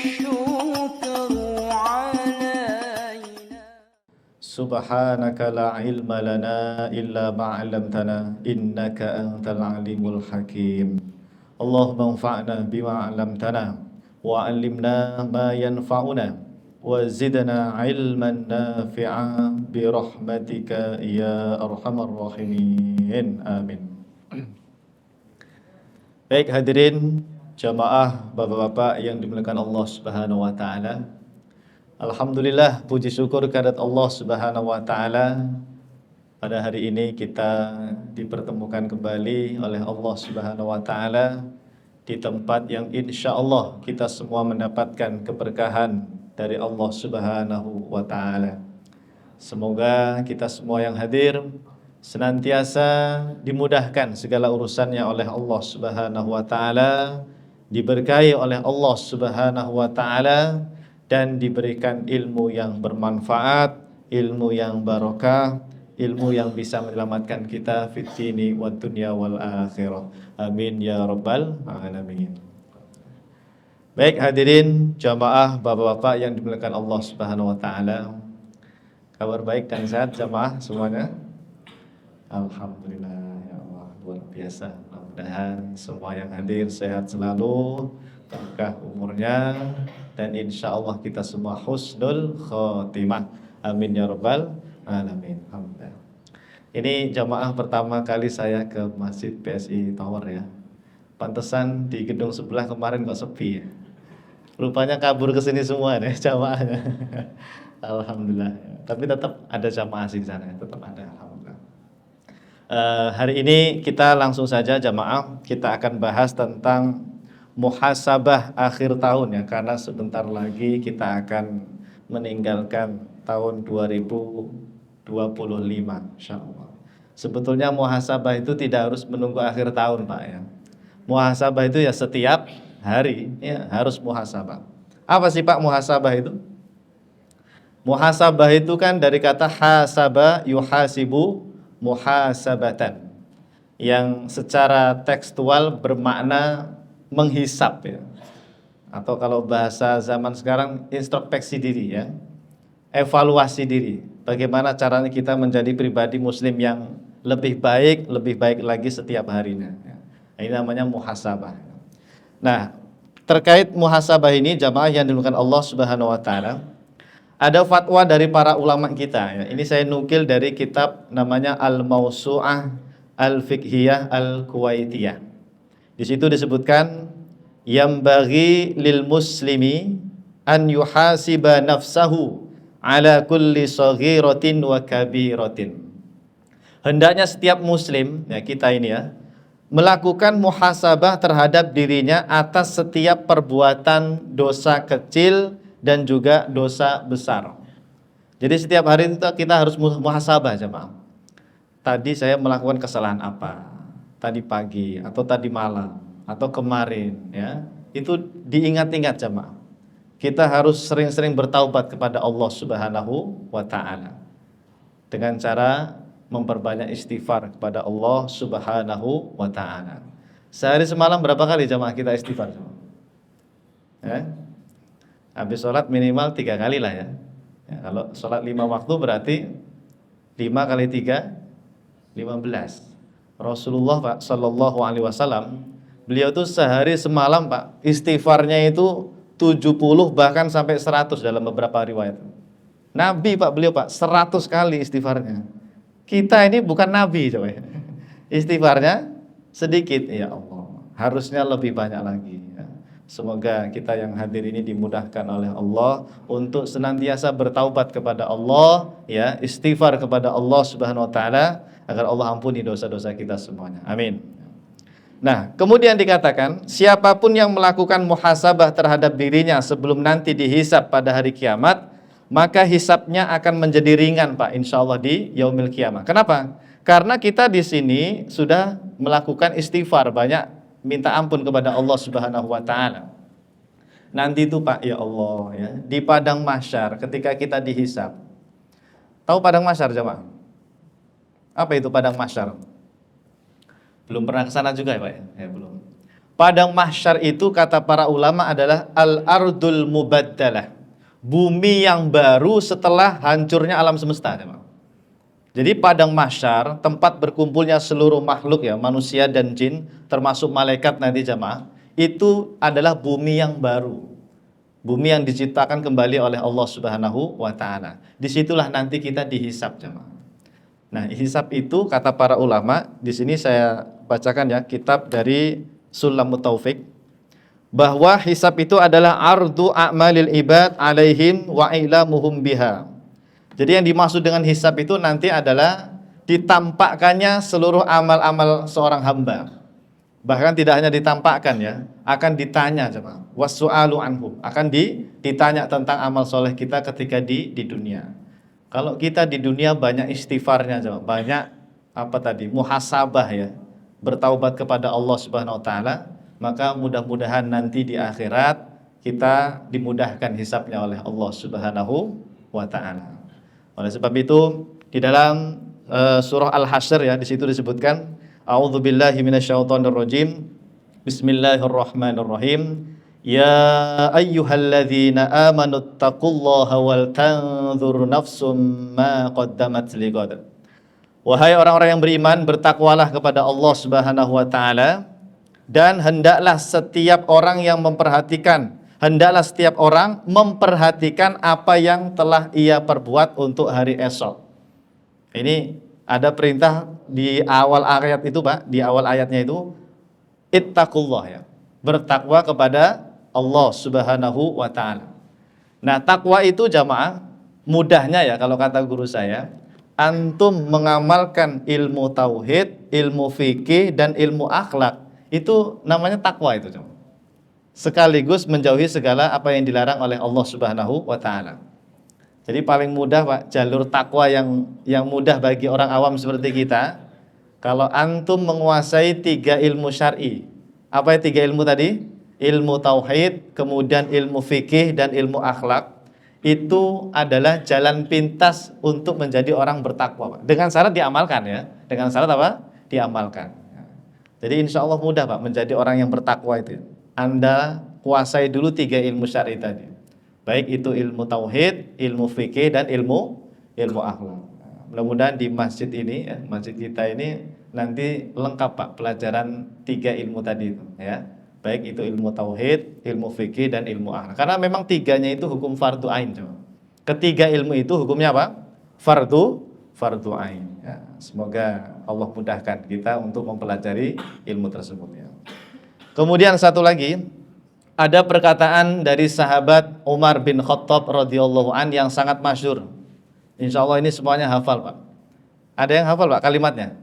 الشكر علينا. سبحانك لا علم لنا إلا ما علمتنا إنك أنت العليم الحكيم. اللهم انفعنا بما علمتنا وعلمنا ما ينفعنا وزدنا علما نافعا برحمتك يا أرحم الراحمين. Amin. Baik hadirin jamaah bapak-bapak yang dimuliakan Allah Subhanahu wa taala. Alhamdulillah, puji syukur kehadirat Allah Subhanahu wa taala. Pada hari ini kita dipertemukan kembali oleh Allah Subhanahu wa taala di tempat yang insya Allah kita semua mendapatkan keberkahan dari Allah Subhanahu wa taala. Semoga kita semua yang hadir senantiasa dimudahkan segala urusannya oleh Allah Subhanahu wa taala, diberkahi oleh Allah Subhanahu wa taala, dan diberikan ilmu yang bermanfaat, ilmu yang barokah, ilmu yang bisa menyelamatkan kita fid dini wad dunya wal akhirah. Amin ya rabbal alamin. Baik hadirin jamaah bapak-bapak yang dimuliakan Allah Subhanahu wa taala. Kabar baik dan sehat jamaah semuanya? Alhamdulillah ya Allah, luar biasa. Mudah-mudahan semua yang hadir sehat selalu, berkah umurnya, dan insya Allah kita semua husnul khotimah. Amin ya rabbal alamin. Alhamdulillah. Ini jamaah pertama kali saya ke Masjid PSI Tower ya. Pantesan di gedung sebelah kemarin kok sepi ya. Rupanya kabur ke sini semua nih jamaahnya. Alhamdulillah. Tapi tetap ada jamaah di sana, tetap ada. Alhamdulillah. Hari ini kita langsung saja jamaah, kita akan bahas tentang muhasabah akhir tahun ya, karena sebentar lagi kita akan meninggalkan tahun 2025 insyaallah. Sebetulnya muhasabah itu tidak harus menunggu akhir tahun Pak ya. Muhasabah itu ya setiap hari ya harus muhasabah. Apa sih Pak muhasabah itu? Muhasabah itu kan dari kata hasaba yuhasibu muhasabatan, yang secara tekstual bermakna menghisap ya. Atau kalau bahasa zaman sekarang introspeksi diri ya. Evaluasi diri. Bagaimana caranya kita menjadi pribadi muslim yang lebih baik lagi setiap harinya. Ini namanya muhasabah. Nah, terkait muhasabah ini jamaah yang dimuliakan Allah Subhanahu wa taala, ada fatwa dari para ulama kita ya. Ini saya nukil dari kitab namanya Al-Mawsu'ah Al-Fiqhiyah Al-Kuwaitiyah. Di situ disebutkan yambaghi lil muslimi an yuhasiba nafsahu ala kulli saghiratin wa kabiratin. Hendaknya setiap muslim ya, kita ini ya, melakukan muhasabah terhadap dirinya atas setiap perbuatan dosa kecil dan juga dosa besar. Jadi setiap hari itu kita harus muhasabah jemaah. Tadi saya melakukan kesalahan apa? Tadi pagi atau tadi malam atau kemarin ya. Itu diingat-ingat jemaah. Kita harus sering-sering bertaubat kepada Allah Subhanahu wa taala. Dengan cara memperbanyak istighfar kepada Allah Subhanahu wa taala. Sehari semalam berapa kali jemaah kita istighfar? Ya? Habis sholat minimal 3 kali lah ya. Kalau sholat 5 waktu berarti 5 kali 3 15. Rasulullah Pak Sallallahu Alaihi Wasallam, beliau tuh sehari semalam Pak istighfarnya itu 70 bahkan sampai 100 dalam beberapa riwayat. Nabi Pak, beliau Pak 100 kali istighfarnya. Kita ini bukan Nabi coba ya. Istighfarnya sedikit ya Allah. Harusnya lebih banyak lagi ya. Semoga kita yang hadir ini dimudahkan oleh Allah untuk senantiasa bertaubat kepada Allah ya, istighfar kepada Allah Subhanahu wa taala agar Allah ampuni dosa-dosa kita semuanya. Amin. Nah, kemudian dikatakan siapapun yang melakukan muhasabah terhadap dirinya sebelum nanti dihisab pada hari kiamat, maka hisabnya akan menjadi ringan Pak insyaallah di yaumil kiamah. Kenapa? Karena kita di sini sudah melakukan istighfar, banyak minta ampun kepada Allah Subhanahu wa taala. Nanti itu Pak ya Allah ya, di padang mahsyar ketika kita dihisab. Tahu padang mahsyar jemaah? Apa itu padang mahsyar? Belum pernah ke sana juga ya Pak ya? Ya belum. Padang mahsyar itu kata para ulama adalah al-ardul mubaddalah, bumi yang baru setelah hancurnya alam semesta. Jadi padang mahsyar, tempat berkumpulnya seluruh makhluk ya, manusia dan jin, termasuk malaikat nanti jamaah, itu adalah bumi yang baru. Bumi yang diciptakan kembali oleh Allah Subhanahu wa taala. Disitulah nanti kita dihisab jamaah. Nah, hisab itu kata para ulama, di sini saya bacakan ya, kitab dari Sulamut Taufik, bahwa hisab itu adalah ardu a'malil ibad alaihim wa ilamuhum biha. Jadi yang dimaksud dengan hisab itu nanti adalah ditampakkannya seluruh amal-amal seorang hamba. Bahkan tidak hanya ditampakkan ya, akan ditanya coba. Wasu'alu anhum, akan ditanya tentang amal soleh kita ketika di dunia. Kalau kita di dunia banyak istighfarnya coba, banyak apa tadi? Muhasabah ya. Bertaubat kepada Allah Subhanahu wa taala, maka mudah-mudahan nanti di akhirat kita dimudahkan hisabnya oleh Allah Subhanahu wa taala. Oleh sebab itu di dalam surah Al-Hasyr ya, di situ disebutkan a'udzubillahi minasyaitonirrajim. Bismillahirrahmanirrahim. Ya ayyuhalladzina amanu taqullaha wal tanzur nafsum ma qaddamat lighad. Wahai orang-orang yang beriman, bertakwalah kepada Allah Subhanahu wa taala, dan hendaklah setiap orang memperhatikan apa yang telah ia perbuat untuk hari esok. Ini ada perintah di awal ayat itu, Pak, di awal ayatnya itu ittaqullah ya. Bertakwa kepada Allah Subhanahu wa taala. Nah, takwa itu jamaah mudahnya ya kalau kata guru saya, antum mengamalkan ilmu tauhid, ilmu fikih dan ilmu akhlak. Itu namanya takwa itu jamaah. Sekaligus menjauhi segala apa yang dilarang oleh Allah Subhanahu wa taala. Jadi paling mudah Pak, jalur takwa yang mudah bagi orang awam seperti kita, kalau antum menguasai 3 ilmu syar'i. Apa ya 3 ilmu tadi? Ilmu tauhid, kemudian ilmu fikih dan ilmu akhlak. Itu adalah jalan pintas untuk menjadi orang bertakwa, Pak. Dengan syarat diamalkan ya. Dengan syarat apa? Diamalkan. Jadi insya Allah mudah Pak menjadi orang yang bertakwa itu. Anda kuasai dulu 3 ilmu syar'i tadi. Baik itu ilmu tauhid, ilmu fikih dan ilmu akhlak. Mudah-mudahan di masjid ini ya, masjid kita ini nanti lengkap Pak pelajaran 3 ilmu tadi itu ya. Baik itu ilmu tauhid, ilmu fikih dan ilmu akhlak. Karena memang 3-nya itu hukum fardu ain coba. Ketiga ilmu itu hukumnya apa? Fardu ain. Ya, semoga Allah mudahkan kita untuk mempelajari ilmu tersebut ya. Kemudian satu lagi, ada perkataan dari sahabat Umar bin Khattab radhiyallahu an yang sangat masyhur. Insya Allah ini semuanya hafal Pak. Ada yang hafal Pak kalimatnya?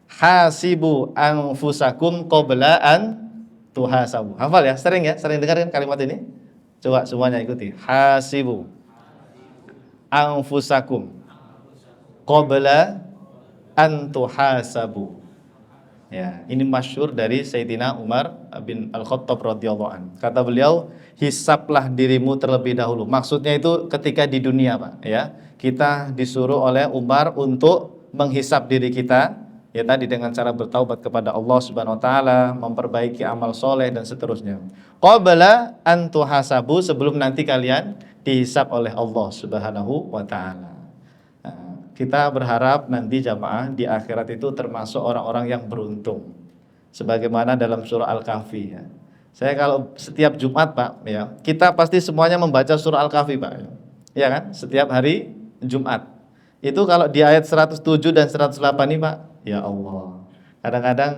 Hasibu anfusakum qabla an tuhasabu. Hafal ya? Sering dengar kan kalimat ini? Coba semuanya ikuti. Hasibu anfusakum qabla an tuhasabu. Ya, ini masyhur dari Sayyidina Umar bin Al-Khattab radhiyallahu an. Kata beliau, hisablah dirimu terlebih dahulu. Maksudnya itu ketika di dunia, Pak, ya. Kita disuruh oleh Umar untuk menghisab diri kita, ya tadi dengan cara bertaubat kepada Allah Subhanahu wa taala, memperbaiki amal soleh dan seterusnya. Qabla an tuhasabu, sebelum nanti kalian dihisab oleh Allah Subhanahu wa taala. Kita berharap nanti jamaah di akhirat itu termasuk orang-orang yang beruntung. Sebagaimana dalam surah Al-Kahfi ya. Saya kalau setiap Jumat Pak ya, kita pasti semuanya membaca surah Al-Kahfi Pak. Ya kan? Setiap hari Jumat. Itu kalau di ayat 107 dan 108 ini Pak, ya Allah. Kadang-kadang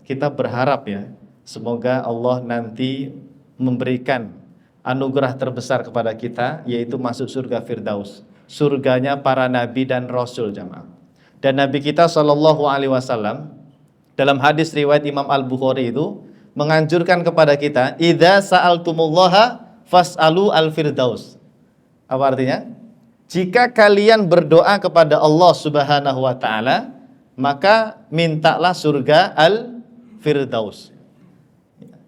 kita berharap ya, semoga Allah nanti memberikan anugerah terbesar kepada kita, yaitu masuk surga Firdaus. Surganya para nabi dan rasul jamaah. Dan nabi kita sallallahu alaihi wasallam dalam hadis riwayat Imam Al-Bukhari itu menganjurkan kepada kita, idza sa'altumullaha fas'alu al-firdaus. Apa artinya? Jika kalian berdoa kepada Allah Subhanahu wa taala, maka mintalah surga al-firdaus.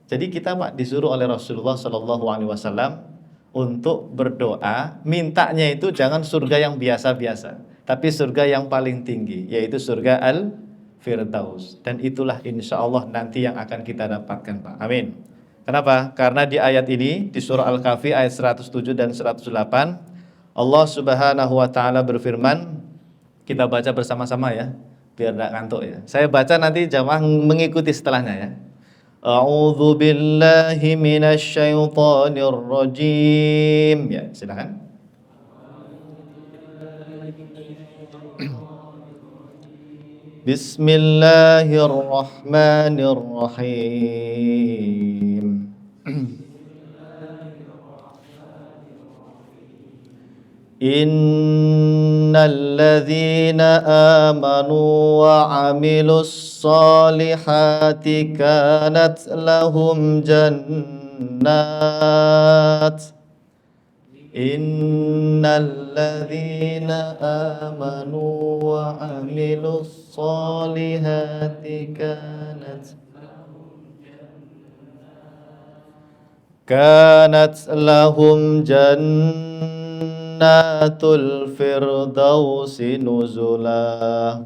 Jadi kita Pak disuruh oleh Rasulullah sallallahu alaihi wasallam untuk berdoa, mintanya itu jangan surga yang biasa-biasa, tapi surga yang paling tinggi, yaitu surga firdaus. Dan itulah insya Allah nanti yang akan kita dapatkan, Pak. Amin. Kenapa? Karena di ayat ini, di surah Al-Kahfi ayat 107 dan 108, Allah Subhanahu wa taala berfirman, kita baca bersama-sama ya, biar tidak ngantuk ya. Saya baca nanti jamaah mengikuti setelahnya ya. A'udzu billahi minasyaitonir rajim. Ya, silakan. Bismillahirrahmanirrahim. Innalladzina amanu wa amilus solihati kanat lahum jannat. Innalladzina amanu wa amilus solihati kanat lahum jannatul firdausi nuzula.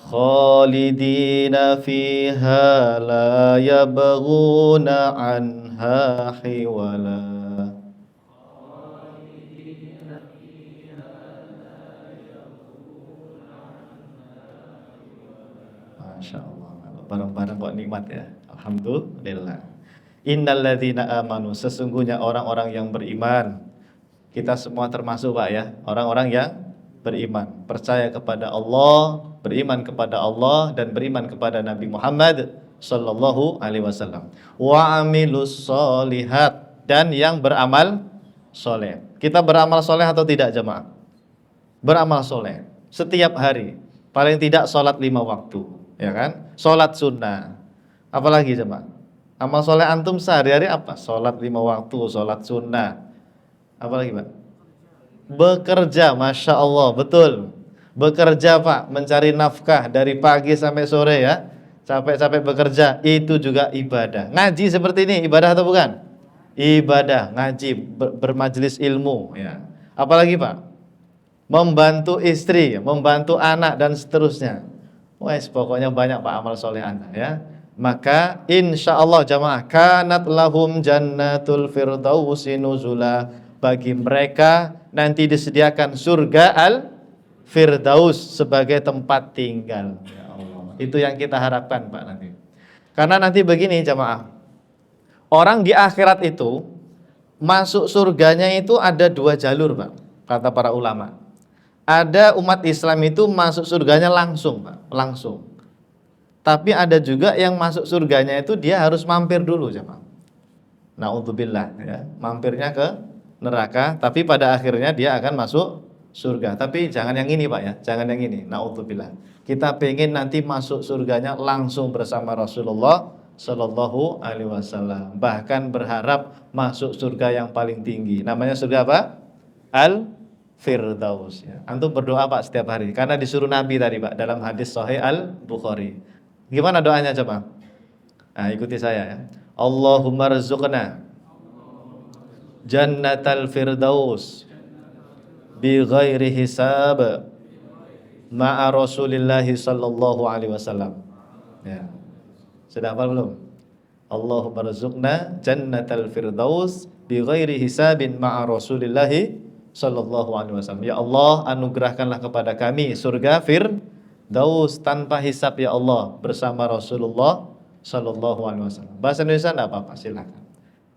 Khalidina fiha la yabghuna anha hiwala. Masya Allah, bareng-bareng kok nikmat ya. Alhamdulillah. Innalladzina amanu, sesungguhnya orang-orang yang beriman. Kita semua termasuk Pak ya, orang-orang yang beriman, percaya kepada Allah, beriman kepada Allah dan beriman kepada Nabi Muhammad sallallahu alaihi wasallam. Wa amilus solihat, dan yang beramal soleh. Kita beramal soleh atau tidak jemaah? Beramal soleh setiap hari, paling tidak sholat 5 waktu, ya kan? Sholat sunnah. Apalagi jemaah? Amal soleh antum sehari-hari apa? Sholat 5 waktu, sholat sunnah. Apalagi Pak? Bekerja, Masya Allah, betul. Bekerja Pak, mencari nafkah dari pagi sampai sore ya. Capek-capek bekerja, itu juga ibadah. Ngaji seperti ini, ibadah atau bukan? Ibadah, ngaji, bermajelis ilmu ya. Apalagi Pak? Membantu istri, membantu anak dan seterusnya. Wes, pokoknya banyak Pak amal soleh Anda ya. Maka insya Allah jamaah, kanat lahum jannatul firdausi nuzula. Bagi mereka nanti disediakan surga al-firdaus sebagai tempat tinggal. Ya Allah. Itu yang kita harapkan Pak nanti. Karena nanti begini jamaah, orang di akhirat itu masuk surganya itu ada 2 jalur Pak, kata para ulama. Ada umat Islam itu masuk surganya langsung Pak, langsung. Tapi ada juga yang masuk surganya itu dia harus mampir dulu jamaah. Na'udzubillah ya, mampirnya ke neraka, tapi pada akhirnya dia akan masuk surga. Tapi jangan yang ini Pak ya, jangan yang ini. Na'udzubillah. Kita pengen nanti masuk surganya langsung bersama Rasulullah Sallallahu Alaihi Wasallam. Bahkan berharap masuk surga yang paling tinggi. Namanya surga apa? Al-Firdaus. Ya. Antum berdoa Pak setiap hari, karena disuruh Nabi tadi Pak dalam hadis Sahih Al-Bukhari. Gimana doanya coba? Nah, ikuti saya ya. Allahumma rzuqna jannatal firdaus bi ghairi hisab ma'a Rasulillahi sallallahu alaihi wasallam. Ya. Sudah hafal belum? Allahumma rzuqna jannatal firdaus bi ghairi hisabin ma'a Rasulillahi sallallahu alaihi wasallam. Ya Allah, anugerahkanlah kepada kami surga firdaus tanpa hisab ya Allah bersama Rasulullah sallallahu alaihi wasallam. Bahasa Indonesia enggak apa-apa, silakan.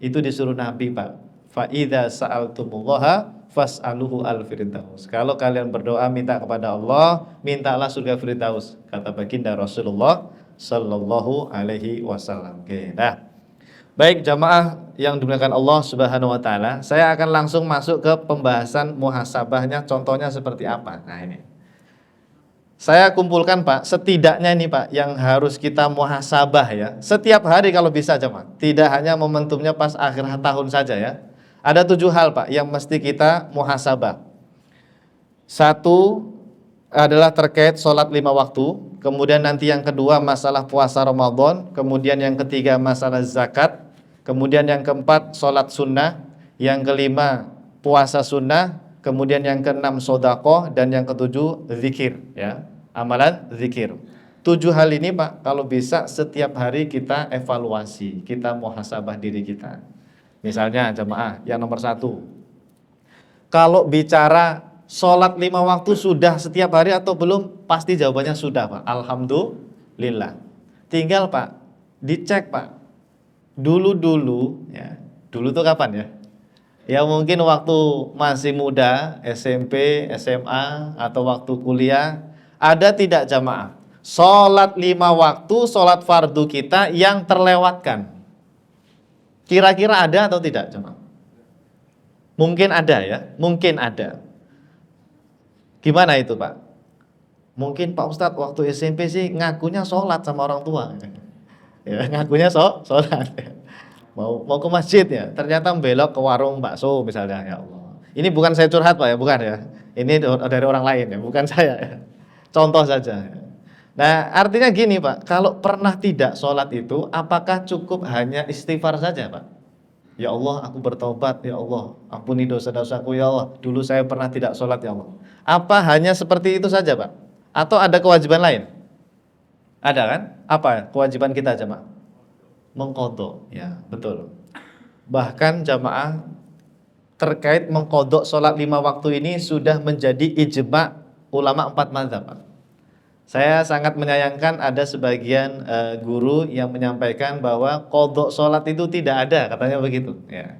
Itu disuruh Nabi Pak. Fa idza sa'altumullaha fas'aluhu al-firdaus. Kalau kalian berdoa minta kepada Allah, mintalah surga firdaus, kata baginda Rasulullah sallallahu alaihi wasallam. Oke, nah. Baik jamaah yang dimuliakan Allah Subhanahu wa taala, saya akan langsung masuk ke pembahasan muhasabahnya, contohnya seperti apa. Nah, ini. Saya kumpulkan Pak, setidaknya ini Pak yang harus kita muhasabah ya. Setiap hari kalau bisa jamaah. Tidak hanya momentumnya pas akhir tahun saja ya. Ada 7 hal Pak yang mesti kita muhasabah. 1 adalah terkait sholat 5 waktu. Kemudian nanti yang kedua masalah puasa Ramadan. Kemudian yang ketiga masalah zakat. Kemudian yang keempat sholat sunnah. yang kelima puasa sunnah, kemudian yang keenam sedekah, dan yang ketujuh zikir, ya, amalan zikir. 7 hal ini Pak, kalau bisa setiap hari kita evaluasi, kita muhasabah diri kita. Misalnya jemaah yang nomor 1, kalau bicara sholat 5 waktu sudah setiap hari atau belum, pasti jawabannya sudah Pak, alhamdulillah. Tinggal Pak, dicek Pak, dulu ya, dulu tuh kapan ya? Ya mungkin waktu masih muda, SMP, SMA, atau waktu kuliah, ada tidak jamaah sholat 5 waktu, sholat fardu kita yang terlewatkan? Kira-kira ada atau tidak jamaah? Mungkin ada ya, mungkin ada. Gimana itu Pak? Mungkin Pak Ustadz waktu SMP sih ngakunya sholat sama orang tua, ya, ngakunya sholat. Mau ke masjid ya, ternyata belok ke warung bakso misalnya, ya Allah. Ini bukan saya curhat Pak ya, bukan ya. Ini dari orang lain ya, bukan saya ya. Contoh saja. Nah, artinya gini Pak, kalau pernah tidak sholat itu, apakah cukup hanya istighfar saja Pak? Ya Allah, aku bertobat, ya Allah, ampuni dosa-dosaku, ya Allah, dulu saya pernah tidak sholat, ya Allah. Apa hanya seperti itu saja Pak? Atau ada kewajiban lain? Ada kan? Apa kewajiban kita jamaah? Mengqadha, ya betul. Bahkan jamaah terkait mengqadha sholat 5 waktu ini sudah menjadi ijma' ulama 4 mazhab Pak. Saya sangat menyayangkan ada sebagian guru yang menyampaikan bahwa qadha sholat itu tidak ada, katanya begitu ya.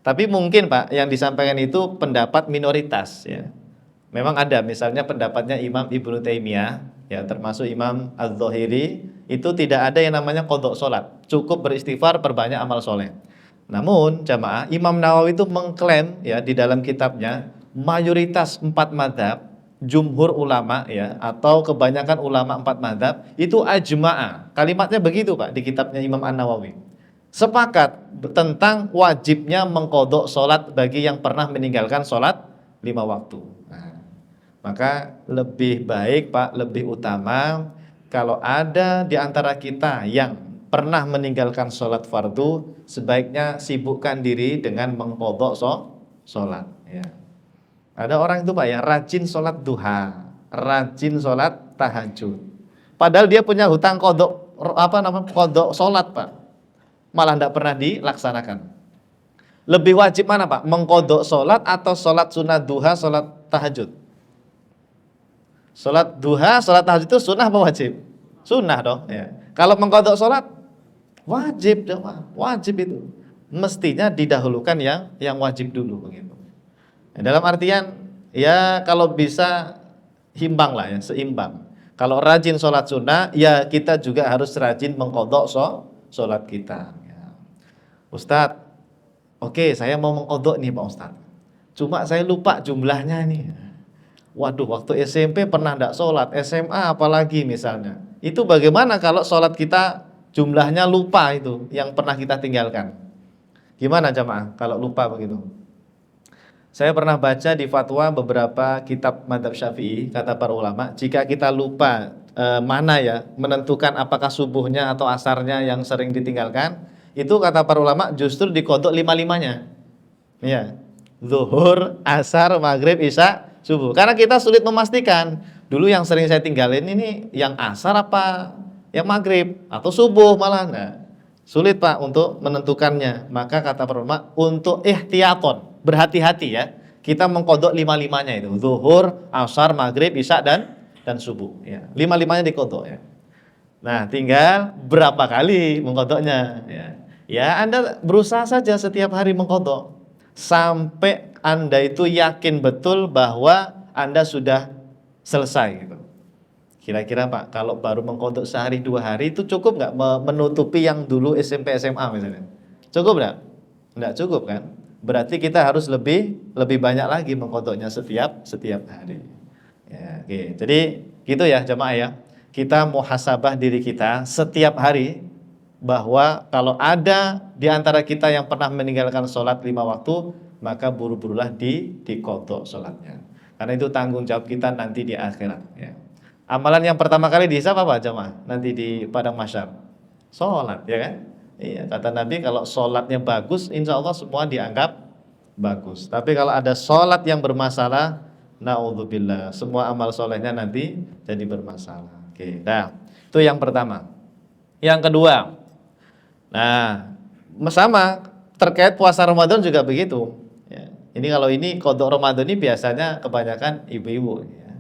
Tapi mungkin Pak, yang disampaikan itu pendapat minoritas ya. Memang ada, misalnya pendapatnya Imam Ibnu Taimiyah ya, termasuk Imam Az-Zahiri, itu tidak ada yang namanya qadha sholat, cukup beristighfar, perbanyak amal soleh. Namun jamaah, Imam Nawawi itu mengklaim ya di dalam kitabnya, mayoritas 4 mazhab, jumhur ulama ya, atau kebanyakan ulama 4 mazhab itu ajma'a. Kalimatnya begitu Pak di kitabnya Imam An-Nawawi. Sepakat tentang wajibnya mengqadha sholat bagi yang pernah meninggalkan sholat 5 waktu. Nah, maka lebih baik Pak, lebih utama kalau ada di antara kita yang pernah meninggalkan sholat fardu, sebaiknya sibukkan diri dengan mengqadha sholat ya. Ada orang itu Pak ya, rajin sholat duha, rajin sholat tahajud. Padahal dia punya hutang qadha qadha sholat Pak, malah tidak pernah dilaksanakan. Lebih wajib mana Pak? Mengqadha sholat atau sholat sunat duha, sholat tahajud? Sholat duha, sholat tahajud itu sunnah apa wajib? Sunnah dong ya. Kalau mengqadha sholat, wajib dong Pak, wajib itu. Mestinya didahulukan yang wajib dulu begitu. Dalam artian ya kalau bisa himbang lah ya, seimbang. Kalau rajin sholat sunnah, ya kita juga harus rajin mengqadha sholat kita ya. Ustadz, oke, saya mau mengqadha nih Pak Ustadz, cuma saya lupa jumlahnya nih. Waduh, waktu SMP pernah enggak sholat, SMA apalagi misalnya. Itu bagaimana kalau sholat kita jumlahnya lupa itu, yang pernah kita tinggalkan? Gimana jamaah kalau lupa begitu? Saya pernah baca di fatwa beberapa kitab mazhab Syafi'i, kata para ulama, jika kita lupa mana ya menentukan apakah subuhnya atau asarnya yang sering ditinggalkan, itu kata para ulama justru diqadha 5-5-nya. Ya. Zuhur, asar, maghrib, isya, subuh. Karena kita sulit memastikan. Dulu yang sering saya tinggalin ini yang asar apa yang maghrib atau subuh malah. Nah, sulit Pak untuk menentukannya. Maka kata para ulama untuk ihtiyaton, berhati-hati ya, kita mengqadha 5-5-nya itu, zuhur, asar, maghrib, isya dan subuh ya. 5-5-nya diqadha ya. Nah, tinggal berapa kali mengqadhanya ya. Ya, Anda berusaha saja setiap hari mengqadha sampai Anda itu yakin betul bahwa Anda sudah selesai gitu. Kira-kira Pak, kalau baru mengqadha sehari 2 hari itu cukup nggak menutupi yang dulu SMP SMA misalnya? Cukup nggak? Nggak cukup kan? Berarti kita harus lebih banyak lagi mengqadhanya setiap hari. Ya, oke. Jadi gitu ya jemaah ya. Kita muhasabah diri kita setiap hari bahwa kalau ada di antara kita yang pernah meninggalkan sholat 5 waktu, maka buru-burulah diqadha sholatnya. Karena itu tanggung jawab kita nanti di akhirat ya. Amalan yang pertama kali dihisab apa jemaah? Nanti di padang mahsyar. Sholat ya kan? Iya, kata Nabi kalau sholatnya bagus, insya Allah semua dianggap bagus. Tapi kalau ada sholat yang bermasalah, naudzubillah, semua amal solehnya nanti jadi bermasalah. Oke, nah itu yang pertama. Yang kedua, nah sama terkait puasa Ramadan juga begitu. Ya, ini kalau ini qadha Ramadan ini biasanya kebanyakan ibu-ibu. Ya.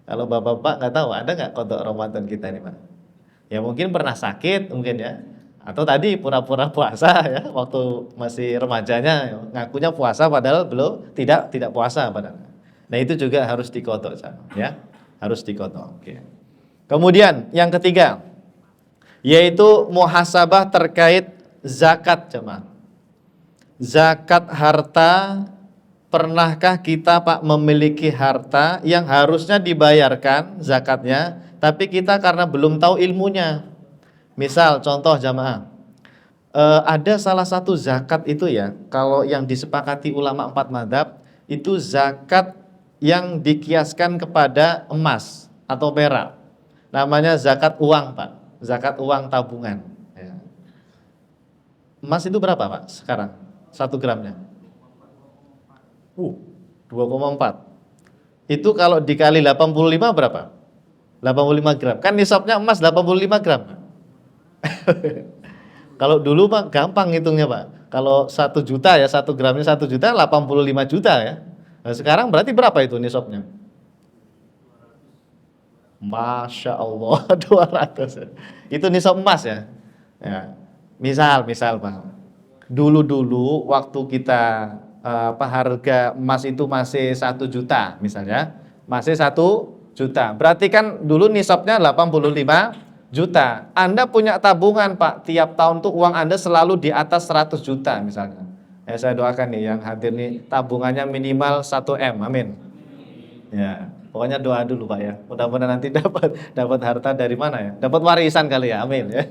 Kalau bapak-bapak nggak tahu ada nggak qadha Ramadan kita ini Pak? Ya mungkin pernah sakit mungkin ya, atau tadi pura-pura puasa ya waktu masih remajanya ngakunya puasa padahal belum tidak puasa padahal. Nah itu juga harus dikodok ya, harus dikodok. Oke. Kemudian yang ketiga yaitu muhasabah terkait zakat jemaah. Zakat harta, pernahkah kita Pak memiliki harta yang harusnya dibayarkan zakatnya, tapi kita karena belum tahu ilmunya. Misal contoh jamaah, ada salah satu zakat itu ya, kalau yang disepakati ulama 4 mazhab itu zakat yang dikiaskan kepada emas atau perak. Namanya zakat uang Pak, zakat uang tabungan. Ya. Emas itu berapa Pak sekarang? 1 gramnya? 2,4. Itu kalau dikali 85 berapa? 85 gram. Kan nisabnya emas 85 gram. Kalau dulu Pak gampang hitungnya Pak. Kalau 1 juta ya, 1 gramnya 1 juta, 85 juta ya. Nah, sekarang berarti berapa itu nisabnya? Masya Allah 200. Itu nisab emas ya. Ya. Misal Pak. Dulu waktu kita harga emas itu masih 1 juta misalnya, masih 1 juta. Berarti kan dulu nisabnya 85 juta. Anda punya tabungan Pak, tiap tahun tuh uang Anda selalu di atas 100 juta misalnya. Ya saya doakan nih yang hadir nih tabungannya minimal 1 M, amin. Ya, pokoknya doa dulu Pak ya. Mudah-mudahan nanti dapat harta dari mana ya? Dapat warisan kali ya, amin ya.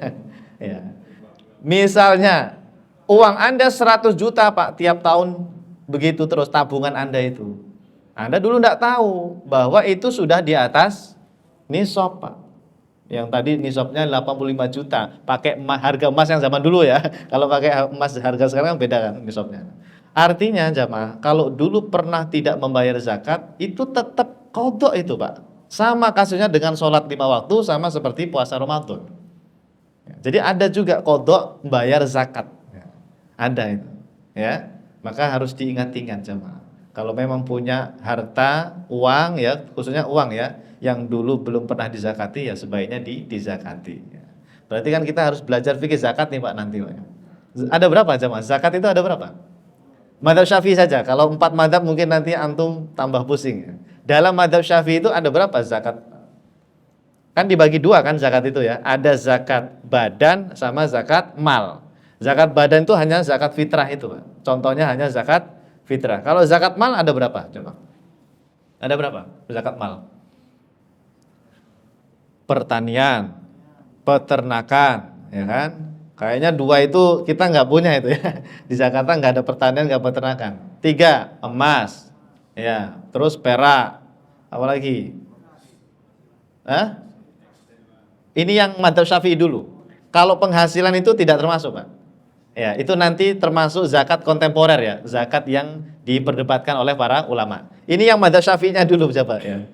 Ya. Misalnya uang Anda 100 juta Pak tiap tahun begitu terus tabungan Anda itu. Anda dulu tidak tahu bahwa itu sudah di atas nisab Pak. Yang tadi nisabnya 85 juta, pakai harga emas yang zaman dulu ya. Kalau pakai emas harga sekarang beda kan nisabnya. Artinya jamaah, kalau dulu pernah tidak membayar zakat, itu tetap qadha itu Pak. Sama kasusnya dengan sholat 5 waktu, sama seperti puasa Ramadan. Jadi ada juga qadha bayar zakat. Ada itu. Ya. Maka harus diingat-ingat jamaah. Kalau memang punya harta, uang ya, khususnya uang ya, yang dulu belum pernah dizakati ya sebaiknya dizakati. Berarti kan kita harus belajar fikih zakat nih Pak nanti Pak. Ada berapa jamaah? Zakat itu ada berapa? Madzhab Syafi'i saja. Kalau 4 madzhab mungkin nanti antum tambah pusing. Dalam madzhab Syafi'i itu ada berapa zakat? Kan dibagi 2 kan zakat itu ya. Ada zakat badan sama zakat mal. Zakat badan itu hanya zakat fitrah itu Pak. Contohnya hanya zakat fitrah. Kalau zakat mal ada berapa? Coba. Ada berapa? Zakat mal. Pertanian, peternakan, ya kan? Kayaknya 2 itu kita nggak punya itu ya. Di Jakarta nggak ada pertanian, nggak peternakan. 3, emas, ya. Terus perak, apalagi? Hah? Ini yang madzhab Syafi'i dulu. Kalau penghasilan itu tidak termasuk Pak. Ya, itu nanti termasuk zakat kontemporer ya, zakat yang diperdebatkan oleh para ulama. Ini yang madzhab Syafi'inya dulu coba ya.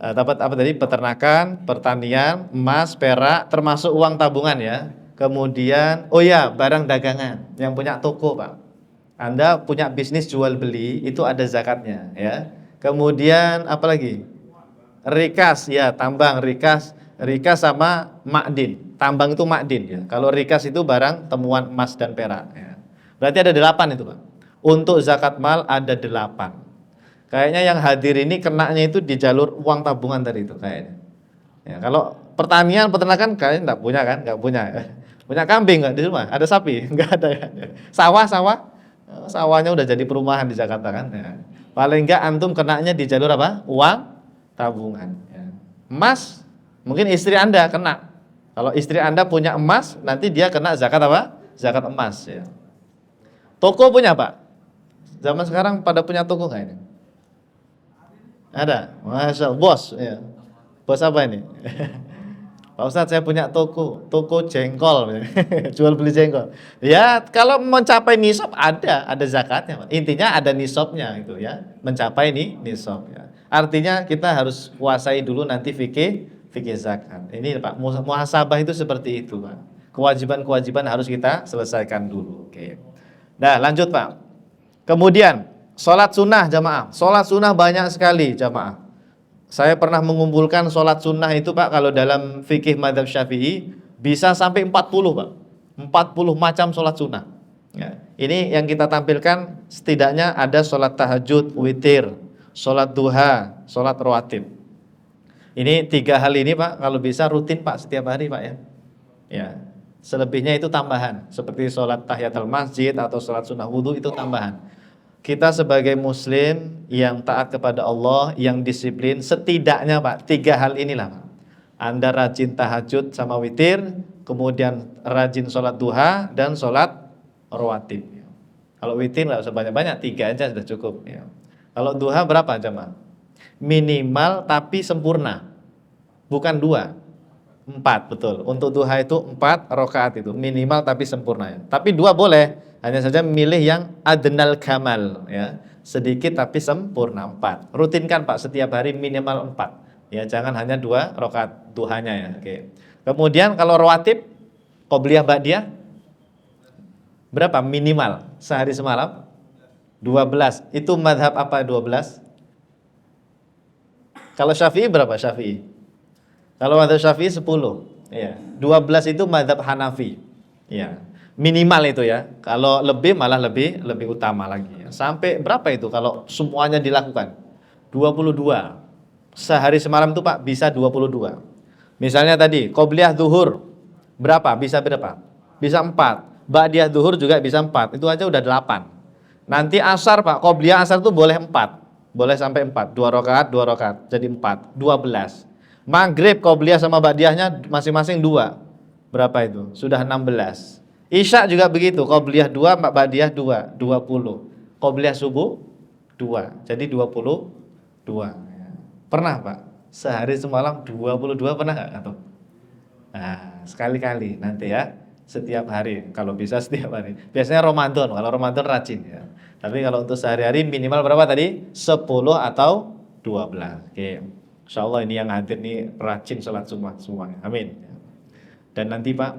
Dapat apa tadi? Peternakan, pertanian, emas, perak, termasuk uang tabungan ya. Kemudian, oh ya, barang dagangan yang punya toko Pak. Anda punya bisnis jual beli itu ada zakatnya ya. Kemudian apa lagi? Rikas ya, tambang, rikas sama makdin. Tambang itu makdin ya. Kalau rikas itu barang temuan emas dan perak ya. Berarti ada 8 itu Pak. Untuk zakat mal ada 8. Kayaknya yang hadir ini kenanya itu di jalur uang tabungan tadi itu kayaknya. Ya, kalau pertanian, peternakan kayaknya enggak punya kan? Enggak punya ya. Punya kambing enggak di rumah? Ada sapi? Enggak ada ya. Sawah? Sawahnya udah jadi perumahan di Jakarta kan ya. Paling enggak antum kenanya di jalur apa? Uang tabungan ya. Emas mungkin istri Anda kena. Kalau istri Anda punya emas, nanti dia kena zakat apa? Zakat emas ya. Toko punya Pak? Zaman sekarang pada punya toko enggak ini? Ada? Masya Allah, bos ya. Bos apa ini? Pak Ustadz saya punya toko jengkol, jual beli jengkol. Ya kalau mencapai nisab ada zakatnya. Pak. Intinya ada nisabnya itu ya, mencapai nisab ya. Artinya kita harus kuasai dulu nanti fikih zakat. Ini Pak, muhasabah itu seperti itu Pak. Kewajiban-kewajiban harus kita selesaikan dulu. Oke. Nah lanjut Pak. Kemudian sholat sunnah jamaah. Sholat sunnah banyak sekali jamaah. Saya pernah mengumpulkan sholat sunnah itu Pak, kalau dalam fikih mazhab Syafi'i bisa sampai 40 Pak. 40 macam sholat sunnah. Ya. Ini yang kita tampilkan setidaknya ada sholat tahajud, witir, sholat duha, sholat rawatib. Ini 3 hal ini Pak, kalau bisa rutin Pak setiap hari Pak ya. Ya. Selebihnya itu tambahan, seperti sholat tahiyatul masjid atau sholat sunnah wudhu itu tambahan. Kita sebagai muslim yang taat kepada Allah, yang disiplin, setidaknya Pak, 3 hal inilah Pak. Anda rajin tahajud sama witir, kemudian rajin sholat duha dan sholat rawatib. Kalau witir nggak usah banyak-banyak, 3 aja sudah cukup. Ya. Kalau duha berapa jemaah? Minimal tapi sempurna, bukan 2, 4 betul. Untuk duha itu 4 rakaat itu minimal tapi sempurna. Ya. Tapi 2 boleh. Hanya saja milih yang adnal kamal ya, sedikit tapi sempurna 4. Rutinkan Pak setiap hari minimal 4. Ya, jangan hanya 2 rakaat duhanya ya. Oke. Kemudian kalau rawatib qobliyah ba'diyah berapa minimal sehari semalam? 12. Itu madhab apa 12? Kalau Syafi'i berapa Syafi'i? Kalau madhab Syafi'i 10. Ya. 12 itu madhab Hanafi. Ya. Minimal itu ya. Kalau lebih malah lebih utama lagi ya. Sampai berapa itu kalau semuanya dilakukan? 22. Sehari semalam itu Pak bisa 22. Misalnya tadi qobliyah zuhur berapa? Bisa berapa? Bisa 4. Ba'diyah zuhur juga bisa 4. Itu aja udah 8. Nanti asar Pak, qobliyah asar itu boleh 4. Boleh sampai 4. 2 rakaat, 2 rakaat. Jadi 4, 12. Maghrib qobliyah sama ba'diyahnya masing-masing 2. Berapa itu? Sudah 16. Isya juga begitu, qobliyah 2, ba'diyah 2, 20. Qobliyah subuh 2, jadi 22. Pernah Pak? Sehari semalam 22 pernah nggak? Atau? Nah, sekali-kali nanti ya, setiap hari, kalau bisa setiap hari. Biasanya Ramadan, kalau Ramadan rajin ya. Tapi kalau untuk sehari-hari minimal berapa tadi? 10 atau 12. Oke. Insyaallah ini yang hadir nih rajin sholat sunnah semuanya. Amin. Dan nanti Pak,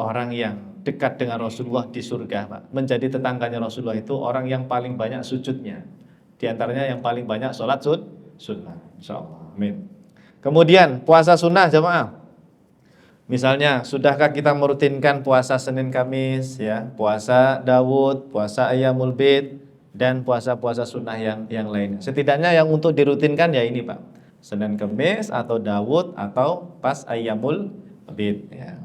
orang yang dekat dengan Rasulullah di surga Pak, menjadi tetangganya Rasulullah itu orang yang paling banyak sujudnya. Di antaranya yang paling banyak sholat sunnah. Insyaallah. Amin. Kemudian puasa sunnah jamaah. Misalnya, sudahkah kita merutinkan puasa Senin Kamis ya, puasa Daud, puasa Ayyamul Bid dan puasa-puasa sunnah yang lain. Setidaknya yang untuk dirutinkan ya ini Pak. Senin Kamis atau Daud atau pas Ayyamul Bid ya.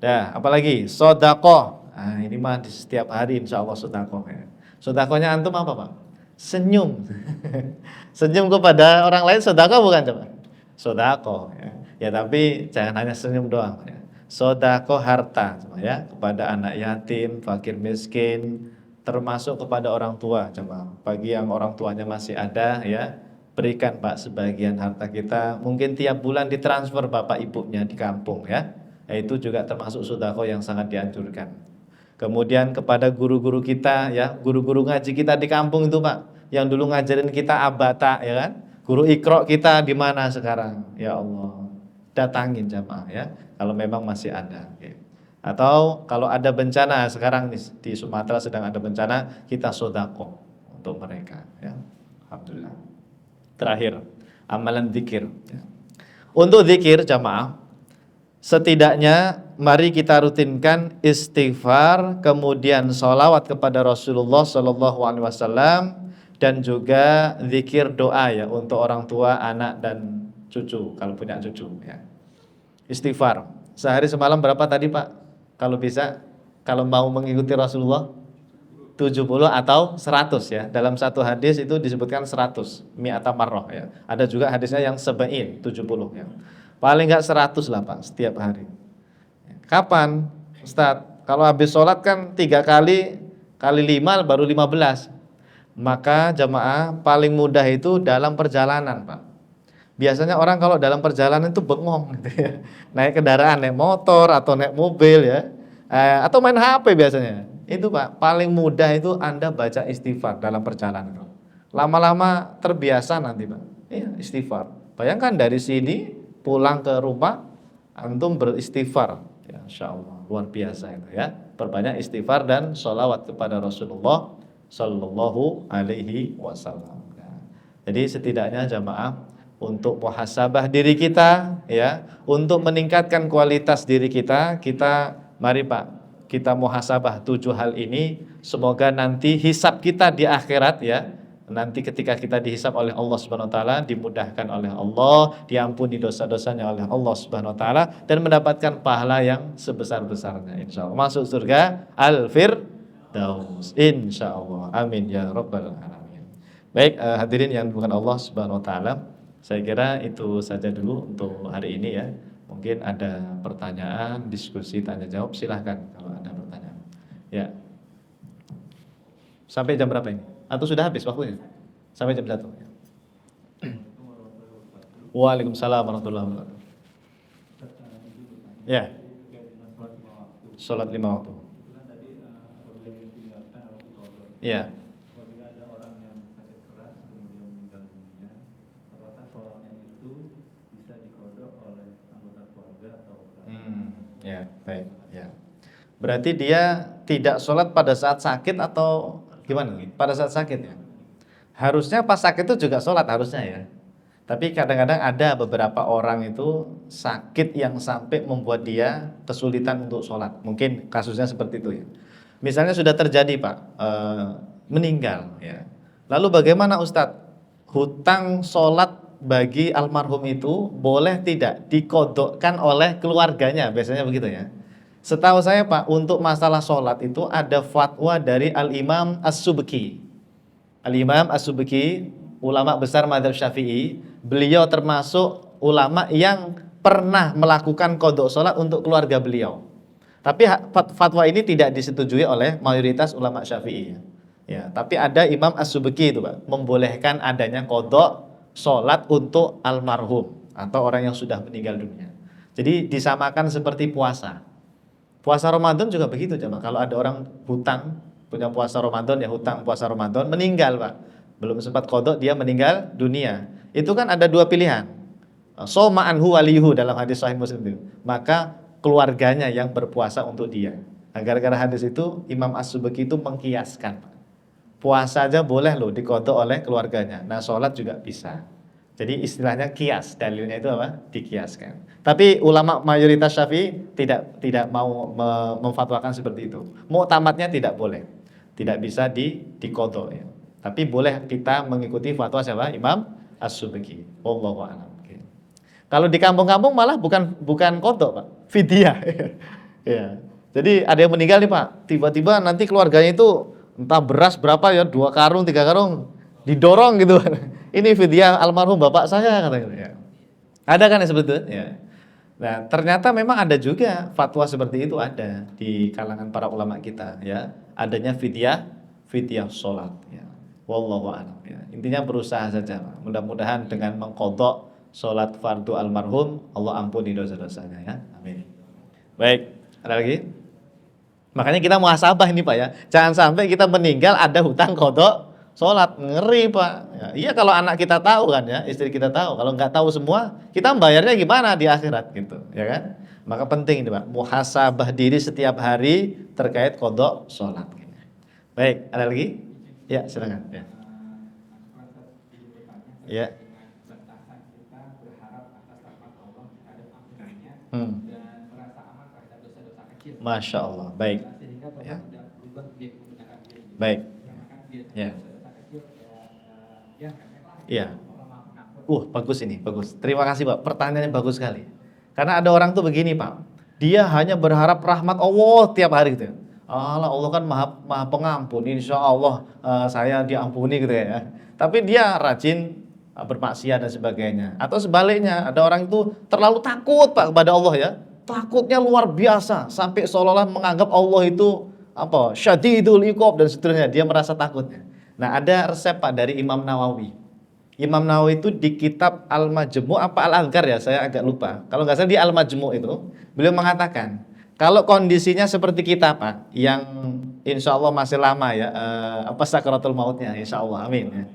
Dah, apalagi sedekah. Nah, ini mah di setiap hari insyaallah sedekah ya. Sedekahnya antum apa, Pak? Senyum. Senyum kepada orang lain sedekah bukan coba? Sedekah ya. Ya tapi jangan hanya senyum doang ya. Sedekah harta ya, kepada anak yatim, fakir miskin, termasuk kepada orang tua coba. Bagi yang orang tuanya masih ada ya, berikan Pak sebagian harta kita. Mungkin tiap bulan ditransfer bapak ibunya di kampung ya. Itu juga termasuk sedekah yang sangat dianjurkan. Kemudian kepada guru-guru kita ya, guru-guru ngaji kita di kampung itu Pak, yang dulu ngajarin kita abata ya kan, guru Iqra kita di mana sekarang? Ya Allah, datangin jamaah ya, kalau memang masih ada. Atau kalau ada bencana sekarang di Sumatera sedang ada bencana, kita sedekah untuk mereka ya. Alhamdulillah. Terakhir, amalan zikir. Ya. Untuk zikir jamaah, setidaknya mari kita rutinkan istighfar, kemudian sholawat kepada Rasulullah SAW, dan juga zikir doa ya untuk orang tua, anak dan cucu kalau punya cucu ya. Istighfar sehari semalam berapa tadi Pak? Kalau bisa, kalau mau mengikuti Rasulullah 70 atau 100 ya. Dalam satu hadis itu disebutkan 100 mi'ata marrah ya. Ada juga hadisnya yang 70 ya. Paling enggak 100 lah Pak setiap hari. Kapan Ustadz? Kalau habis sholat kan 3 kali 5 baru 15. Maka jamaah paling mudah itu dalam perjalanan Pak. Biasanya orang kalau dalam perjalanan itu bengong gitu ya. Naik kendaraan, naik motor atau naik mobil ya. Atau main HP biasanya. Itu Pak, paling mudah itu Anda baca istighfar dalam perjalanan. Lama-lama terbiasa nanti Pak. Iya, istighfar. Bayangkan dari sini pulang ke rumah antum beristighfar. Ya, Insya Allah luar biasa itu ya. Perbanyak istighfar dan sholawat kepada Rasulullah Sallallahu Alaihi Wasallam. Ya. Jadi setidaknya jamaah untuk muhasabah diri kita ya, untuk meningkatkan kualitas diri kita, mari Pak, kita muhasabah 7 hal ini, semoga nanti hisab kita di akhirat ya, nanti ketika kita dihisab oleh Allah Subhanahu wa taala, dimudahkan oleh Allah, diampuni dosa-dosanya oleh Allah Subhanahu wa taala, dan mendapatkan pahala yang sebesar-besarnya insyaallah. Masuk surga Al-Firdaus insyaallah. Amin ya rabbal alamin. Baik, hadirin yang bukan Allah Subhanahu wa taala, saya kira itu saja dulu untuk hari ini ya. Mungkin ada pertanyaan, diskusi, tanya jawab, silahkan kalau ada pertanyaan. Ya. Sampai jam berapa ini? Atau sudah habis waktunya? Sampai jam 1. Ya. Waalaikumsalam warahmatullahi wabarakatuh. Ya. Sholat 5 waktu. Ya. Ya, baik. Ya. Berarti dia tidak sholat pada saat sakit atau gimana nih? Pada saat sakit ya? Harusnya pas sakit itu juga sholat harusnya ya. Tapi kadang-kadang ada beberapa orang itu sakit yang sampai membuat dia kesulitan untuk sholat. Mungkin kasusnya seperti itu ya. Misalnya sudah terjadi Pak, meninggal ya. Lalu bagaimana Ustadz? Hutang sholat bagi almarhum itu boleh tidak dikodokkan oleh keluarganya, biasanya begitu ya. Setahu saya Pak, untuk masalah sholat itu ada fatwa dari Al-Imam As-Subki. Al-Imam As-Subki, ulama besar mazhab Syafi'i, beliau termasuk ulama yang pernah melakukan kodok sholat untuk keluarga beliau. Tapi fatwa ini tidak disetujui oleh mayoritas ulama Syafi'i. Ya, tapi ada Imam As-Subki itu Pak, membolehkan adanya kodok sholat untuk almarhum atau orang yang sudah meninggal dunia. Jadi disamakan seperti puasa. Puasa Ramadan juga begitu Jamaah. Kalau ada orang hutang, punya puasa Ramadan ya, hutang puasa Ramadan, meninggal Pak, belum sempat kodok, dia meninggal dunia. Itu kan ada 2 pilihan. Soma anhu waliyuhu dalam hadis Sahih Muslim itu. Maka keluarganya yang berpuasa untuk dia. Nah, gara-gara hadis itu Imam As-Subki itu mengkiaskan. Puasa aja boleh loh dikodok oleh keluarganya. Nah sholat juga bisa. Jadi istilahnya kias, dalilnya itu apa? Dikiaskan. Tapi ulama mayoritas Syafi'i tidak mau memfatwakan seperti itu. Mu'tamadnya tidak boleh, tidak bisa dikodok ya. Tapi boleh kita mengikuti fatwa siapa? Imam As-Subki. Wallahu a'lam. Kalau di kampung-kampung malah bukan kodok Pak, fidyah. Ya. Jadi ada yang meninggal nih Pak, tiba-tiba nanti keluarganya itu entah beras berapa ya, 2 karung 3 karung didorong gitu. Ini fidyah almarhum bapak saya katanya ya. Ada kan yang seperti itu ya. Nah ternyata memang ada juga fatwa seperti itu, ada di kalangan para ulama kita ya, adanya fidyah sholat ya. Wallahu a'lam ya. Intinya berusaha saja, mudah-mudahan dengan mengqadha sholat fardu almarhum Allah ampuni dosa-dosanya ya. Amin. Baik, ada lagi? Makanya kita muhasabah ini Pak ya. Jangan sampai kita meninggal ada hutang kodok sholat, ngeri Pak. Ya, iya kalau anak kita tahu kan ya, istri kita tahu. Kalau nggak tahu semua, kita membayarnya gimana di akhirat gitu, ya kan? Maka penting ini Pak, muhasabah diri setiap hari terkait kodok sholat. Baik, ada lagi? Ya silakan. Ya. Ya. Masya Allah, baik. Ya. Baik. Ya. Iya. Bagus ini, bagus. Terima kasih Pak, pertanyaannya bagus sekali. Karena ada orang tuh begini Pak, dia hanya berharap rahmat Allah tiap hari gitu. Allah kan maha pengampun, insya Allah saya diampuni gitu ya. Tapi dia rajin bermaksiat dan sebagainya. Atau sebaliknya, ada orang itu terlalu takut Pak kepada Allah ya. Takutnya luar biasa sampai seolah-olah menganggap Allah itu syadidul iqab dan seterusnya, dia merasa takutnya. Nah, ada resep Pak dari Imam Nawawi. Imam Nawawi itu di kitab Al-Majmu' apa Al-Azkar ya, saya agak lupa. Kalau nggak salah di Al-Majmu' itu, beliau mengatakan, kalau kondisinya seperti kita Pak, yang insya Allah masih lama ya, apa sakaratul mautnya, insya Allah, amin ya.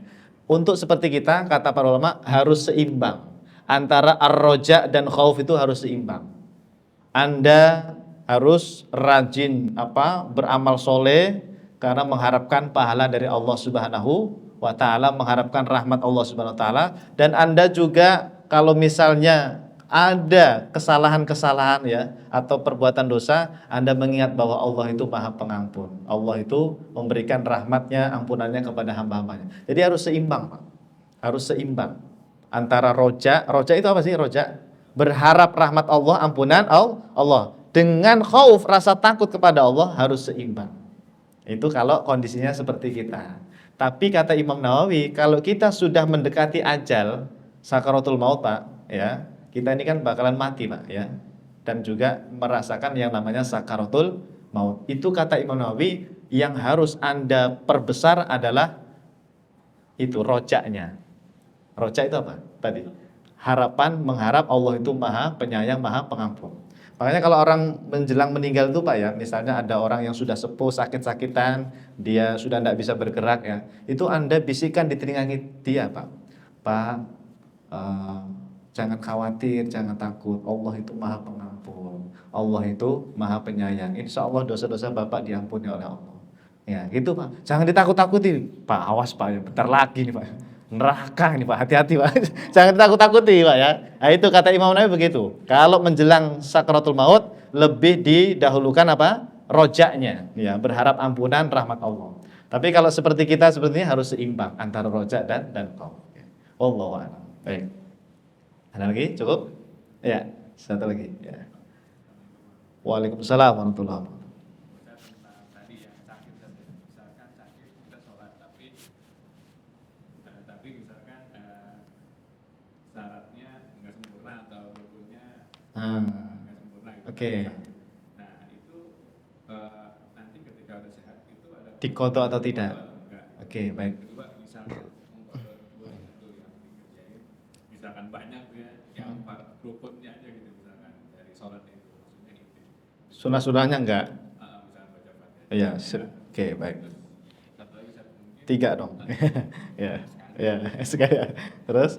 Untuk seperti kita, kata para ulama, harus seimbang. Antara ar-roja dan khauf itu harus seimbang. Anda harus rajin beramal soleh karena mengharapkan pahala dari Allah Subhanahu wa taala, mengharapkan rahmat Allah Subhanahu wa taala, dan Anda juga kalau misalnya ada kesalahan-kesalahan ya atau perbuatan dosa, Anda mengingat bahwa Allah itu Maha Pengampun. Allah itu memberikan rahmatnya, ampunannya kepada hamba-hambanya. Jadi harus seimbang, Pak. Harus seimbang antara roja itu apa sih roja? Berharap rahmat Allah, ampunan Allah. Dengan khauf, rasa takut kepada Allah harus seimbang. Itu kalau kondisinya seperti kita. Tapi kata Imam Nawawi, kalau kita sudah mendekati ajal, sakaratul maut Pak, ya, kita ini kan bakalan mati Pak, ya, dan juga merasakan yang namanya sakaratul maut. Itu kata Imam Nawawi, yang harus Anda perbesar adalah itu rojaknya. Rojak itu apa? Tadi harapan, mengharap Allah itu Maha Penyayang, Maha Pengampun. Makanya kalau orang menjelang meninggal itu Pak ya, misalnya ada orang yang sudah sepuh, sakit-sakitan, dia sudah tidak bisa bergerak ya, itu Anda bisikan di telinga dia Pak, jangan khawatir, jangan takut, Allah itu Maha Pengampun, Allah itu Maha Penyayang, insya Allah dosa-dosa Bapak diampuni oleh Allah. Ya gitu Pak, jangan ditakut-takuti Pak, awas Pak ya, bentar lagi nih Pak, neraka ini Pak, hati-hati Pak. Jangan ditakut-takuti Pak ya. Nah, itu kata Imam Nawawi begitu. Kalau menjelang sakaratul maut lebih didahulukan apa? Rojaknya, ya, berharap ampunan rahmat Allah. Tapi kalau seperti kita seperti ini harus seimbang antara rojak dan khauf. Wallahu a'lam. Baik. Ada lagi? Cukup? Ya, satu lagi. Ya. Waalaikumsalam warahmatullahi wabarakatuh. Oke. Nah itu nanti ketika udah sehat itu ada dikodok atau tidak? Oke, baik. Kedua misalkan dua itu yang dikerjain, misalkan banyak ya, yang rukunnya aja gitu, misalkan dari sholat itu maksudnya itu. Sunah-sunahnya enggak? Misalkan baca Fatihah. Iya, oke, baik. Satu lagi mungkin. 3 dong. Ya, sekali. Terus?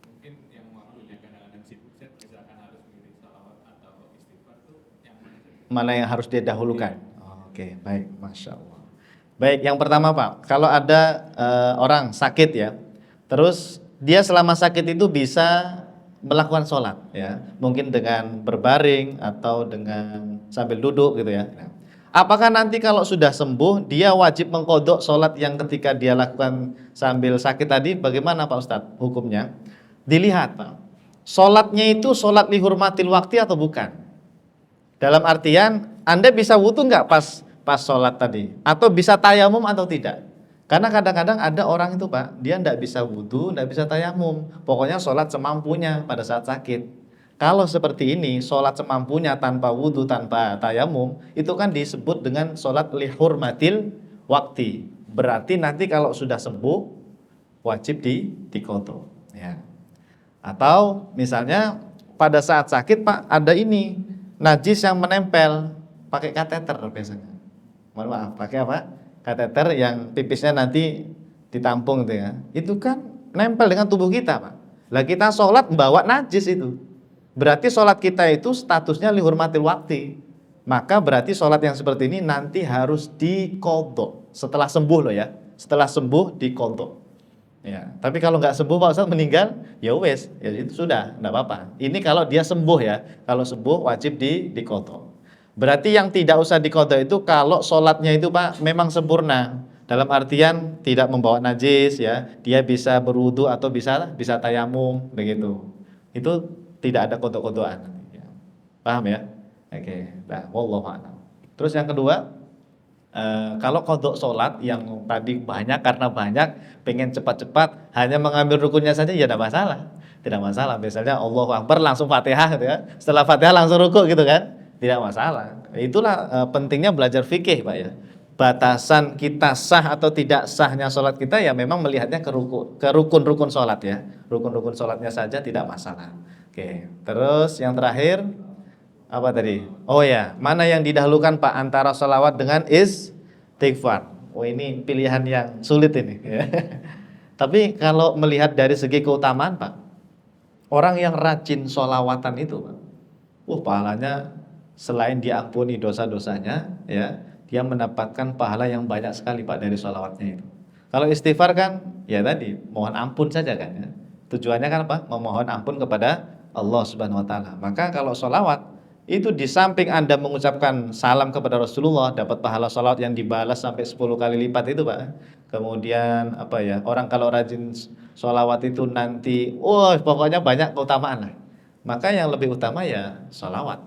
Mungkin yang waktunya kadang-kadang sibuk, misalkan harus mengirim salawat atau istighfar tuh yang mana yang harus dia dahulukan? Oke, baik, masya Allah. Baik, yang pertama Pak, kalau ada orang sakit ya, terus dia selama sakit itu bisa melakukan sholat ya, mungkin dengan berbaring atau dengan sambil duduk gitu ya. Apakah nanti kalau sudah sembuh dia wajib mengkodok sholat yang ketika dia lakukan sambil sakit tadi? Bagaimana Pak Ustadz hukumnya? Dilihat Pak, sholatnya itu sholat lihurmatil wakti atau bukan? Dalam artian Anda bisa wudu nggak pas sholat tadi? Atau bisa tayamum atau tidak? Karena kadang-kadang ada orang itu Pak, dia nggak bisa wudu, nggak bisa tayamum, pokoknya sholat semampunya pada saat sakit. Kalau seperti ini, sholat semampunya tanpa wudu, tanpa tayamum, itu kan disebut dengan sholat lihurmatil wakti. Berarti nanti kalau sudah sembuh, wajib diqodho. Ya. Atau misalnya pada saat sakit Pak, ada ini, najis yang menempel, pakai kateter biasanya. Mohon maaf, pakai apa? Kateter yang pipisnya nanti ditampung gitu ya. Itu kan nempel dengan tubuh kita Pak. Lah kita sholat bawa najis itu. Berarti sholat kita itu statusnya lihurmatil wakti. Maka berarti sholat yang seperti ini nanti harus diqodho setelah sembuh loh ya. Setelah sembuh diqodho. Ya, tapi kalau nggak sembuh Pak Ustadz meninggal, ya wes, ya itu sudah, nggak apa-apa. Ini kalau dia sembuh ya, kalau sembuh wajib diqodho. Berarti yang tidak usah diqodho itu kalau sholatnya itu Pak memang sempurna. Dalam artian tidak membawa najis ya, dia bisa berwudu atau bisa tayamum begitu. Itu tidak ada kodok-kodokan. Paham ya? Oke. Nah, wallahu a'lam. Terus yang kedua, kalau kodok sholat yang tadi banyak karena banyak, pengen cepat-cepat, hanya mengambil rukunnya saja ya tidak masalah. Tidak masalah. Misalnya Allahu Akbar langsung Fatihah gitu ya. Setelah Fatihah langsung rukuk gitu kan? Tidak masalah. Itulah pentingnya belajar fikih Pak ya. batasan kita sah atau tidak sahnya sholat kita ya memang melihatnya ke rukun-rukun sholat ya. Rukun-rukun sholatnya saja tidak masalah. Oke, terus yang terakhir apa tadi? Oh ya, mana yang didahulukan Pak antara sholawat dengan istighfar? Oh ini pilihan yang sulit ini ya. Tapi kalau melihat dari segi keutamaan Pak, orang yang rajin sholawatan itu Pak, pahalanya selain diampuni dosa-dosanya ya, dia mendapatkan pahala yang banyak sekali Pak dari sholawatnya itu. Kalau istighfar kan ya tadi mohon ampun saja kan ya. Tujuannya kan apa? Memohon ampun kepada Allah Subhanahu wa taala. Maka kalau sholawat itu di samping Anda mengucapkan salam kepada Rasulullah dapat pahala sholawat yang dibalas sampai 10 kali lipat itu Pak. Kemudian apa ya? Orang kalau rajin sholawat itu nanti pokoknya banyak keutamaan lah. Maka yang lebih utama ya sholawat.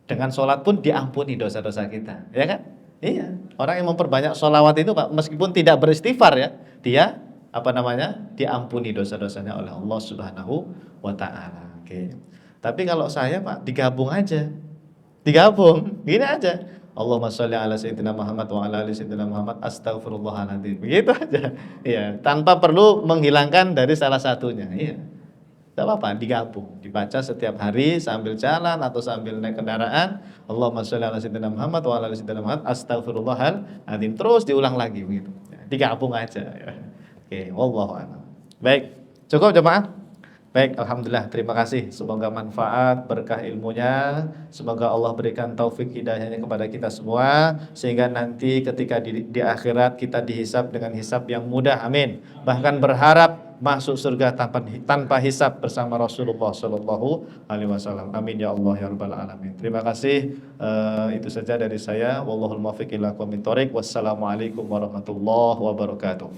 Dengan sholat pun diampuni dosa-dosa kita, ya kan? Iya. Orang yang memperbanyak sholawat itu Pak, meskipun tidak beristighfar ya, dia apa namanya? Diampuni dosa-dosanya oleh Allah Subhanahu wa taala. Oke. Tapi kalau saya Pak, digabung aja. Digabung, gini aja. Allahumma sholli ala sayyidina Muhammad wa ala ali sayyidina Muhammad astaghfirullahaladzim. Begitu aja. Iya, tanpa perlu menghilangkan dari salah satunya. Iya. Tidak apa-apa, digabung, dibaca setiap hari sambil jalan atau sambil naik kendaraan. Allahumma sholli ala sayyidina Muhammad wa ala ali sayyidina Muhammad astaghfirullahaladzim. Terus diulang lagi begitu. Digabung aja ya. Oke, wallahu a'lam. Baik, cukup jemaah? Baik, alhamdulillah, terima kasih. Semoga manfaat, berkah ilmunya. Semoga Allah berikan taufik hidayahnya kepada kita semua, sehingga nanti ketika di akhirat kita dihisab dengan hisab yang mudah. Amin. Bahkan berharap masuk surga tanpa hisab bersama Rasulullah Shallallahu Alaihi Wasallam. Amin ya Allah ya Rabbal Alamin. Terima kasih. Itu saja dari saya. Wallahul muwaffiq ila aqwamit thoriq. Wassalamualaikum warahmatullahi wabarakatuh.